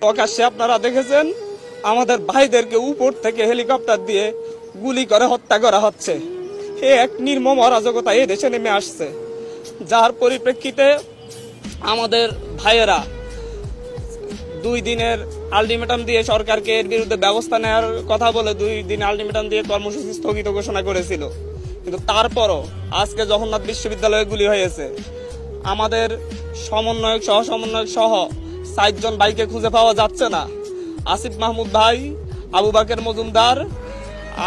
প্রকাশ্যে আপনারা দেখেছেন আমাদের ভাইদেরকে উপর থেকে হেলিকপ্টার দিয়ে গুলি করে হত্যা করা হচ্ছে। এ এক নির্মম অরাজকতা এই দেশে নেমে আসছে, যার পরিপ্রেক্ষিতে আমাদের ভাইয়েরা 2 দিনের আলটিমেটাম দিয়ে সরকারকে এর বিরুদ্ধে ব্যবস্থা নেওয়ার কথা বলে 2 দিন আলটিমেটাম দিয়ে কর্মসূচি স্থগিত ঘোষণা করেছিল। কিন্তু তারপরও আজকে জগন্নাথ বিশ্ববিদ্যালয়ে গুলি হয়েছে। আমাদের সমন্বয়ক সহ 60 জন ভাইকে খুঁজে পাওয়া যাচ্ছে না। আসিফ মাহমুদ ভাই, আবু বাকের মজুমদার,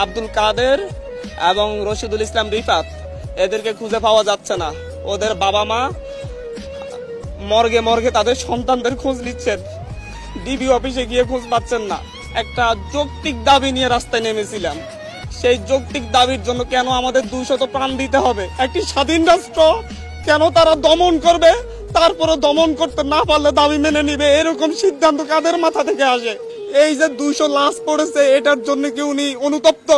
আব্দুল কাদের এবং রশিদুল ইসলাম রিফাত, এদেরকে খুঁজে পাওয়া যাচ্ছে না। ওদের বাবা মা মর্গে মর্গে তাদের সন্তানদের খোঁজ নিচ্ছেন, ডিবি অফিসে গিয়ে খোঁজ পাচ্ছেন না। একটা যৌক্তিক দাবি নিয়ে রাস্তায় নেমেছিলাম, সেই যৌক্তিক দাবির জন্য কেন আমাদের 200 প্রাণ দিতে হবে? একটি স্বাধীন রাষ্ট্র কেন তারা দমন করবে, তারপরে দমন করতে না পারলে দাবি মেনে নিবে? এরকম সিদ্ধান্ত কাদের মাথা থেকে আসে? এই যে 200 লাশ পড়েছে, এটার জন্য কি উনি অনুতপ্ত?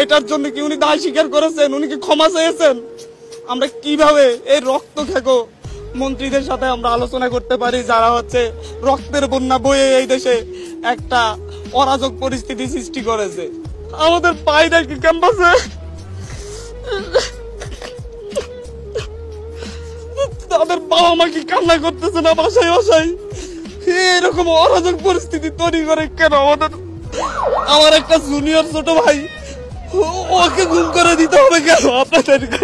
এটার জন্য কি উনি দায় স্বীকার করেছেন? উনি কি ক্ষমা চেয়েছেন? আমরা কিভাবে এই রক্ত খেকো মন্ত্রীদের সাথে আমরা আলোচনা করতে পারি, যারা হচ্ছে রক্তের বন্যা বয়ে এই দেশে একটা অরাজক পরিস্থিতি সৃষ্টি করেছে? আমাদের ভাইরা কি ক্যাম্পাসে তাদের বাবা মা কি কান্না করতেছে না বাসায় বাসায়? এরকম অরাজক পরিস্থিতি তৈরি করে কেন আমাদের? আমার একটা জুনিয়র ছোট ভাই, ওকে গুম করে দিতে হবে কেন আপনাদেরকে?